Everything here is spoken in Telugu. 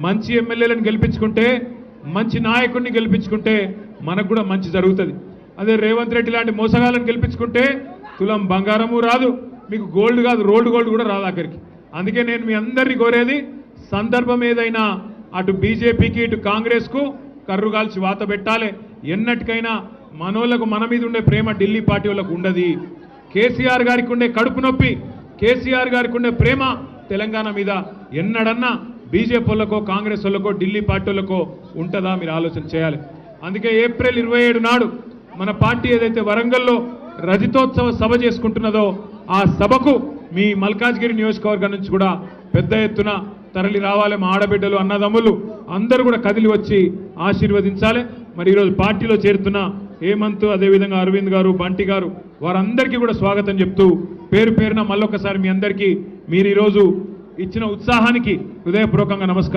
మంచి ఎమ్మెల్యేలను గెలిపించుకుంటే మంచి నాయకుడిని గెలిపించుకుంటే మనకు కూడా మంచి జరుగుతుంది. అదే రేవంత్ రెడ్డి లాంటి మోసగాళ్ళని గెలిపించుకుంటే తులం బంగారము రాదు, మీకు గోల్డ్ కాదు రోల్డ్ గోల్డ్ కూడా రాదు ఆఖరికి. అందుకే నేను మీ అందరినీ కోరేది, సందర్భం ఏదైనా అటు బీజేపీకి ఇటు కాంగ్రెస్కు కర్రుగాల్చి వాత పెట్టాలి. ఎన్నటికైనా మనోళ్లకు మన మీద ఉండే ప్రేమ ఢిల్లీ పార్టీ వాళ్ళకు ఉండదు. కేసీఆర్ గారికి ఉండే కడుపు నొప్పి, కేసీఆర్ గారికి ఉండే ప్రేమ తెలంగాణ మీద ఎన్నడన్నా బీజేపీ వాళ్ళకో కాంగ్రెస్ వాళ్ళకో ఢిల్లీ పార్టీ వాళ్ళకో ఉంటుందా? మీరు ఆలోచన చేయాలి. అందుకే ఏప్రిల్ 27 నాడు మన పార్టీ ఏదైతే వరంగల్లో రజతోత్సవ సభ చేసుకుంటున్నదో ఆ సభకు మీ మల్కాజ్గిరి నియోజకవర్గం నుంచి కూడా పెద్ద ఎత్తున తరలి రావాలి. మా ఆడబిడ్డలు అన్నదమ్ములు అందరూ కూడా కదిలి వచ్చి ఆశీర్వదించాలి. మరి ఈరోజు పార్టీలో చేరుతున్న హేమంత్, అదేవిధంగా అరవింద్ గారు, బంటి గారు, వారందరికీ కూడా స్వాగతం చెప్తూ పేరు పేరున మళ్ళొకసారి మీ అందరికీ మీరు ఈరోజు ఇచ్చిన ఉత్సాహానికి హృదయపూర్వకంగా నమస్కారం.